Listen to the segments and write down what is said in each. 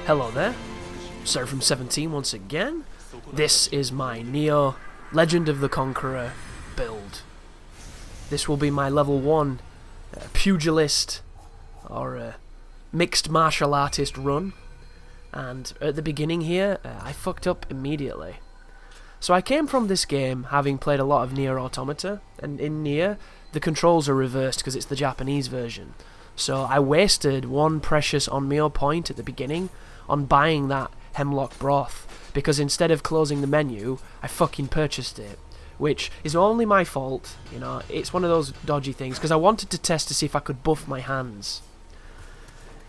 Hello there, Seraphim17 once again. This is my Nioh Legend of the Conqueror build. This will be my level 1 pugilist or mixed martial artist run. And at the beginning here, I fucked up immediately. So I came from this game having played a lot of Nier Automata, and in Nier, the controls are reversed because it's the Japanese version. So I wasted one precious Onmyo point at the beginning on buying that hemlock broth, because instead of closing the menu, I fucking purchased it. Which is only my fault, you know, it's one of those dodgy things, because I wanted to test to see if I could buff my hands.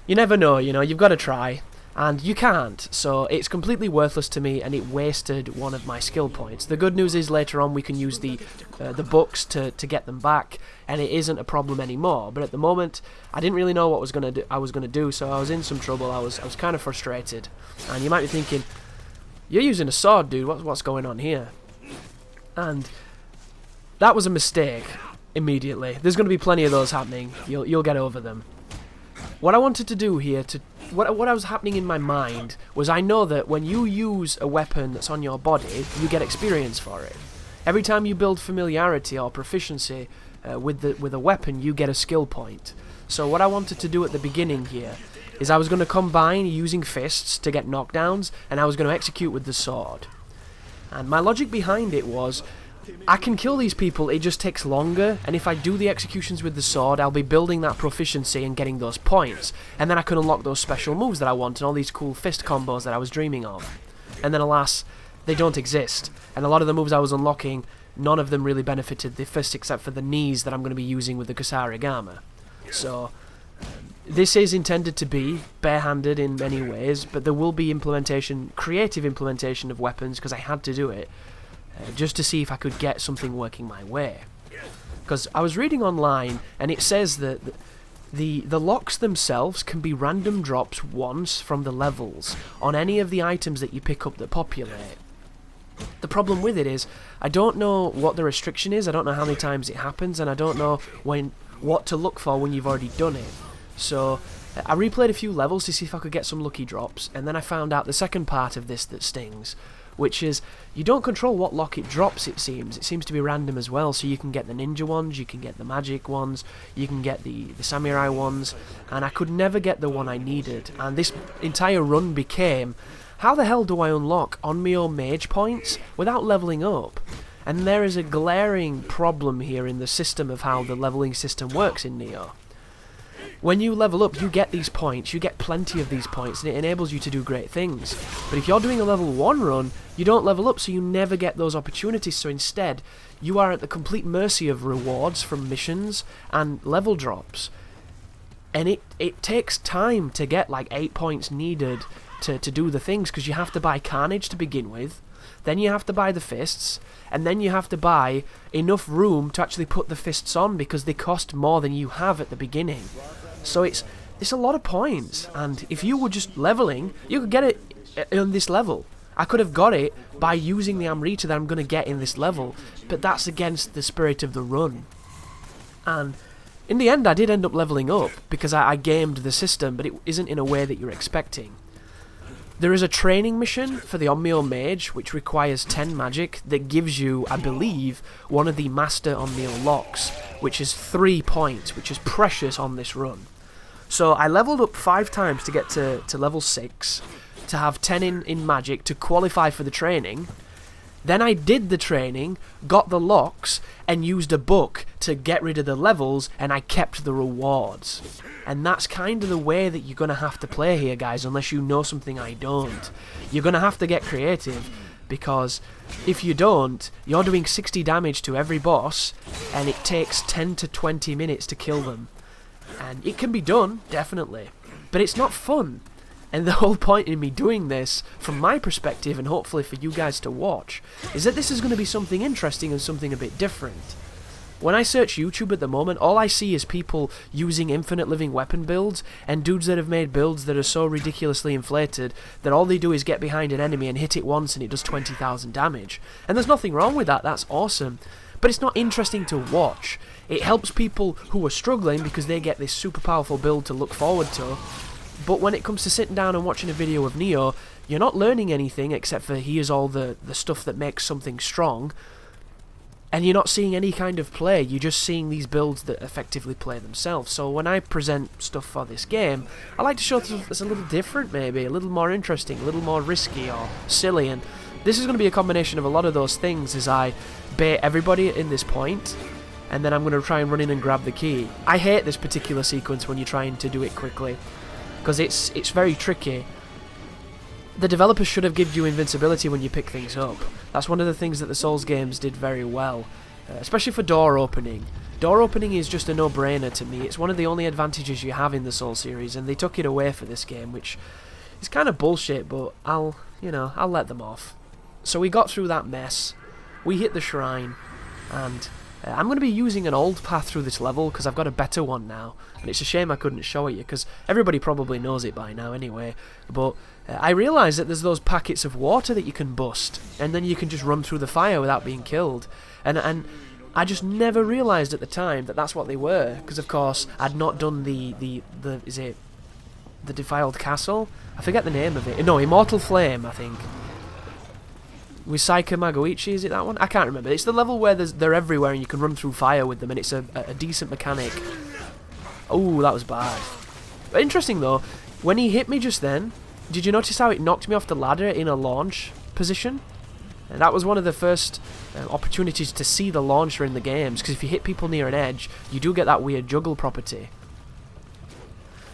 You never know, you know, you've got to try. And you can't, so it's completely worthless to me, and it wasted one of my skill points. The good news is later on we can use the books to get them back, and it isn't a problem anymore. But at the moment, I didn't really know what I was gonna do, so I was in some trouble. I was kind of frustrated, and you might be thinking, "You're using a sword, dude. What's going on here?" And that was a mistake. Immediately, there's going to be plenty of those happening. You'll get over them. What I wanted to do here, what was happening in my mind, was I know that when you use a weapon that's on your body, you get experience for it. Every time you build familiarity or proficiency with a weapon, you get a skill point. So what I wanted to do at the beginning here is I was going to combine using fists to get knockdowns, and I was going to execute with the sword. And my logic behind it was, I can kill these people, it just takes longer, and if I do the executions with the sword, I'll be building that proficiency and getting those points, and then I can unlock those special moves that I want and all these cool fist combos that I was dreaming of. And then alas, they don't exist, and a lot of the moves I was unlocking, none of them really benefited the fist except for the knees that I'm going to be using with the Kusarigama. So this is intended to be barehanded in many ways, but there will be creative implementation of weapons, because I had to do it. Just to see if I could get something working my way. Because I was reading online, and it says that the locks themselves can be random drops once from the levels on any of the items that you pick up that populate. The problem with it is, I don't know what the restriction is, I don't know how many times it happens, and I don't know what to look for when you've already done it. So I replayed a few levels to see if I could get some lucky drops, and then I found out the second part of this that stings, which is, you don't control what lock it drops, it seems. It seems to be random as well, so you can get the ninja ones, you can get the magic ones, you can get the samurai ones, and I could never get the one I needed. And this entire run became, how the hell do I unlock Onmyo mage points without leveling up? And there is a glaring problem here in the system of how the leveling system works in Nioh. When you level up, you get these points, you get plenty of these points, and it enables you to do great things. But if you're doing a level 1 run, you don't level up, so you never get those opportunities, so instead, you are at the complete mercy of rewards from missions and level drops. And it takes time to get like 8 points needed to do the things, because you have to buy Carnage to begin with, then you have to buy the fists, and then you have to buy enough room to actually put the fists on, because they cost more than you have at the beginning. So it's a lot of points, and if you were just leveling, you could get it on this level. I could have got it by using the Amrita that I'm going to get in this level, but that's against the spirit of the run. And in the end, I did end up leveling up, because I gamed the system, but it isn't in a way that you're expecting. There is a training mission for the Onmyo Mage, which requires 10 magic, that gives you, I believe, one of the Master Onmyo locks, which is 3 points, which is precious on this run. So I leveled up 5 times to get to level 6, to have 10 in magic to qualify for the training. Then I did the training, got the locks, and used a book to get rid of the levels, and I kept the rewards. And that's kind of the way that you're going to have to play here, guys, unless you know something I don't. You're going to have to get creative, because if you don't, you're doing 60 damage to every boss, and it takes 10 to 20 minutes to kill them. And it can be done, definitely, but it's not fun. And the whole point in me doing this, from my perspective, and hopefully for you guys to watch, is that this is going to be something interesting and something a bit different. When I search YouTube at the moment, all I see is people using infinite living weapon builds, and dudes that have made builds that are so ridiculously inflated that all they do is get behind an enemy and hit it once and it does 20,000 damage. And there's nothing wrong with that, that's awesome. But it's not interesting to watch. It helps people who are struggling, because they get this super powerful build to look forward to, But when it comes to sitting down and watching a video of Nioh, you're not learning anything except for here's all the stuff that makes something strong. And you're not seeing any kind of play, you're just seeing these builds that effectively play themselves. So when I present stuff for this game, I like to show stuff that's a little different maybe, a little more interesting, a little more risky or silly, and this is going to be a combination of a lot of those things as I bait everybody in this point, and then I'm going to try and run in and grab the key. I hate this particular sequence when you're trying to do it quickly, because it's very tricky. The developers should have given you invincibility when you pick things up. That's one of the things that the Souls games did very well, especially for door opening. Door opening is just a no-brainer to me. It's one of the only advantages you have in the Souls series, and they took it away for this game, which is kind of bullshit, but I'll let them off. So we got through that mess, we hit the shrine, and I'm going to be using an old path through this level because I've got a better one now, and it's a shame I couldn't show it you because everybody probably knows it by now anyway, but I realised that there's those packets of water that you can bust, and then you can just run through the fire without being killed, and I just never realised at the time that that's what they were, because of course I'd not done the is it the Defiled Castle? I forget the name of it. No, Immortal Flame, I think. With Saika Magoichi, is it that one? I can't remember. It's the level where they're everywhere and you can run through fire with them, and it's a decent mechanic. Oh, that was bad. But interesting though, when he hit me just then, did you notice how it knocked me off the ladder in a launch position? And that was one of the first opportunities to see the launcher in the games, because if you hit people near an edge, you do get that weird juggle property.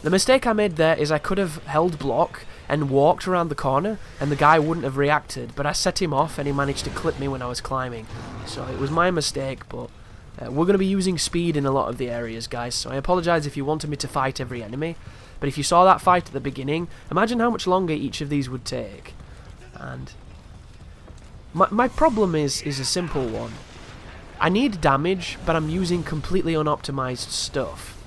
The mistake I made there is I could have held block and walked around the corner, and the guy wouldn't have reacted, but I set him off and he managed to clip me when I was climbing. So it was my mistake, but we're going to be using speed in a lot of the areas, guys, so I apologise if you wanted me to fight every enemy, but if you saw that fight at the beginning, imagine how much longer each of these would take. And my problem is a simple one. I need damage, but I'm using completely unoptimized stuff.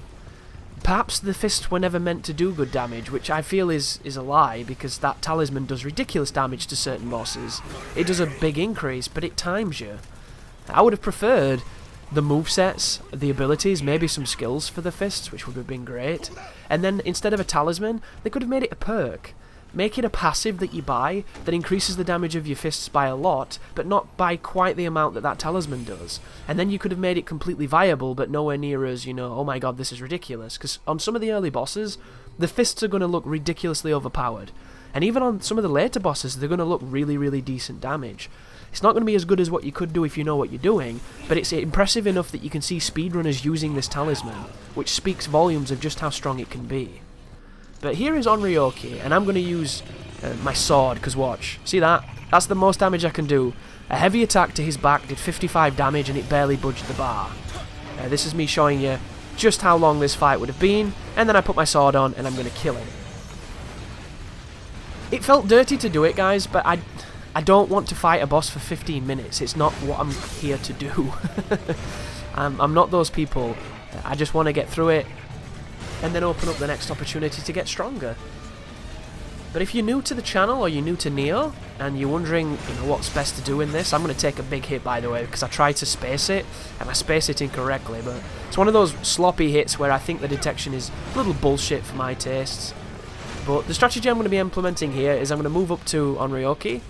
Perhaps the fists were never meant to do good damage, which I feel is a lie, because that talisman does ridiculous damage to certain bosses. It does a big increase, but it times you. I would have preferred the movesets, the abilities, maybe some skills for the fists, which would have been great. And then instead of a talisman, they could have made it a perk. Make it a passive that you buy that increases the damage of your fists by a lot, but not by quite the amount that that talisman does. And then you could have made it completely viable, but nowhere near as, oh my god, this is ridiculous. Because on some of the early bosses, the fists are going to look ridiculously overpowered. And even on some of the later bosses, they're going to look really, really decent damage. It's not going to be as good as what you could do if you know what you're doing, but it's impressive enough that you can see speedrunners using this talisman, which speaks volumes of just how strong it can be. But here is Onryoki, and I'm going to use my sword, because watch. See that? That's the most damage I can do. A heavy attack to his back did 55 damage and it barely budged the bar. This is me showing you just how long this fight would have been, and then I put my sword on and I'm going to kill him. It felt dirty to do it, guys, but I don't want to fight a boss for 15 minutes. It's not what I'm here to do. I'm not those people. I just want to get through it and then open up the next opportunity to get stronger. But if you're new to the channel or you're new to Nioh and you're wondering what's best to do in this, I'm going to take a big hit, by the way, because I tried to space it and I space it incorrectly, but it's one of those sloppy hits where I think the detection is a little bullshit for my tastes. But the strategy I'm going to be implementing here is I'm going to move up to Onryoki,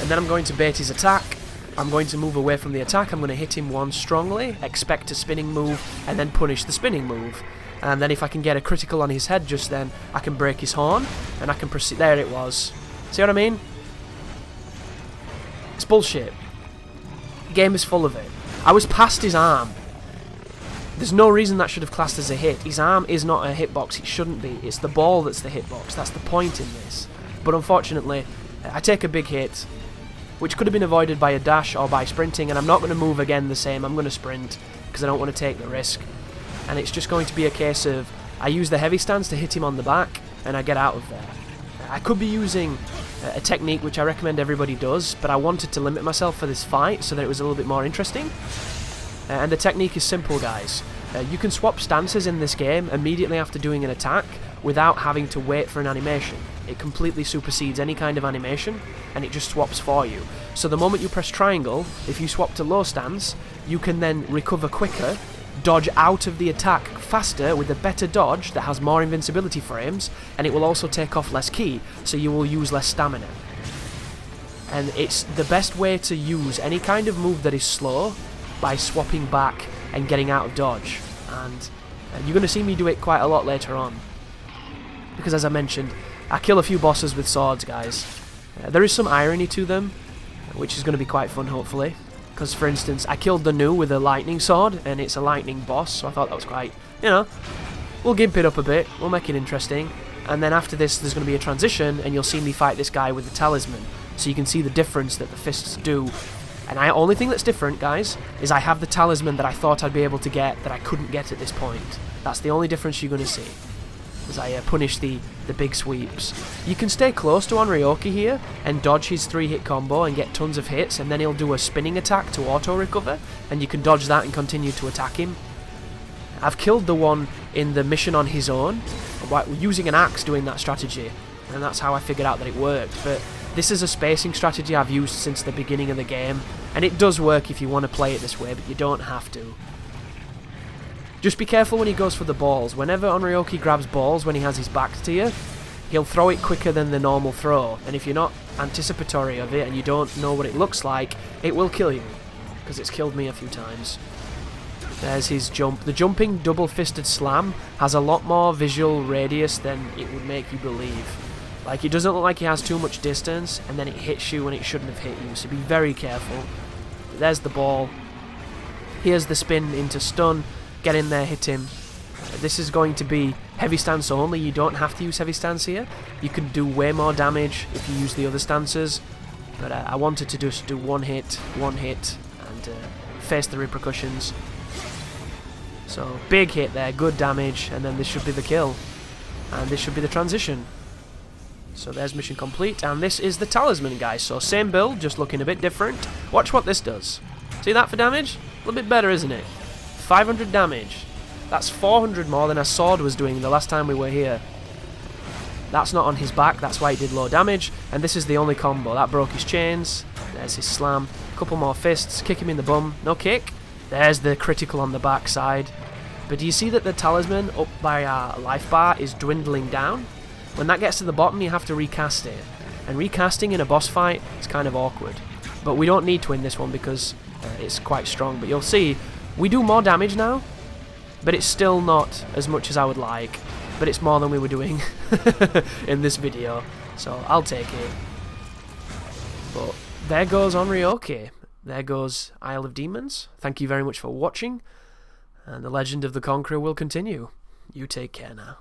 and then I'm going to bait his attack. I'm going to move away from the attack, I'm going to hit him once strongly, expect a spinning move, and then punish the spinning move. And then if I can get a critical on his head just then, I can break his horn, and I can proceed. There it was. See what I mean? It's bullshit. The game is full of it. I was past his arm. There's no reason that should have classed as a hit. His arm is not a hitbox, it shouldn't be. It's the ball that's the hitbox. That's the point in this. But unfortunately, I take a big hit, which could have been avoided by a dash or by sprinting, and I'm not going to move again the same. I'm going to sprint, because I don't want to take the risk. And it's just going to be a case of I use the heavy stance to hit him on the back and I get out of there. I could be using a technique which I recommend everybody does, but I wanted to limit myself for this fight so that it was a little bit more interesting. And the technique is simple, guys. You can swap stances in this game immediately after doing an attack without having to wait for an animation. It completely supersedes any kind of animation and it just swaps for you. So the moment you press triangle, if you swap to low stance, you can then recover quicker dodge out of the attack faster with a better dodge that has more invincibility frames, and it will also take off less ki, so you will use less stamina. And it's the best way to use any kind of move that is slow by swapping back and getting out of dodge. And you're going to see me do it quite a lot later on. Because as I mentioned, I kill a few bosses with swords, guys. There is some irony to them, which is going to be quite fun, hopefully. Because, for instance, I killed the Nioh with a lightning sword, and it's a lightning boss, so I thought that was quite, you know, we'll gimp it up a bit, we'll make it interesting. And then after this, there's going to be a transition, and you'll see me fight this guy with the talisman. So you can see the difference that the fists do. And the only thing that's different, guys, is I have the talisman that I thought I'd be able to get that I couldn't get at this point. That's the only difference you're going to see. As I punish the big sweeps. You can stay close to Onryoki here and dodge his 3-hit combo and get tons of hits, and then he'll do a spinning attack to auto-recover, and you can dodge that and continue to attack him. I've killed the one in the mission on his own, using an axe doing that strategy, and that's how I figured out that it worked. But this is a spacing strategy I've used since the beginning of the game, and it does work if you want to play it this way, but you don't have to. Just be careful when he goes for the balls. Whenever Onryoki grabs balls when he has his back to you, he'll throw it quicker than the normal throw, and if you're not anticipatory of it and you don't know what it looks like, it will kill you, because it's killed me a few times. There's his jump. The jumping double-fisted slam has a lot more visual radius than it would make you believe. Like, it doesn't look like he has too much distance, and then it hits you when it shouldn't have hit you, so be very careful. There's the ball. Here's the spin into stun. Get in there, hit him. This is going to be heavy stance only. You don't have to use heavy stance here. You can do way more damage if you use the other stances, but I wanted to just do one hit, and face the repercussions. So, big hit there, good damage, and then this should be the kill. And this should be the transition. So there's mission complete, and this is the talisman, guys. So same build, just looking a bit different. Watch what this does. See that for damage? A little bit better, isn't it? 500 damage. That's 400 more than a sword was doing the last time we were here. That's not on his back, that's why he did low damage, and this is the only combo. That broke his chains. There's his slam. A couple more fists, kick him in the bum. No kick. There's the critical on the back side. But do you see that the talisman up by our life bar is dwindling down? When that gets to the bottom, you have to recast it. And recasting in a boss fight is kind of awkward. But we don't need to win this one because it's quite strong. But you'll see, we do more damage now, but it's still not as much as I would like. But it's more than we were doing in this video, so I'll take it. But there goes Onryoki. There goes Isle of Demons. Thank you very much for watching, and the Legend of the Conqueror will continue. You take care now.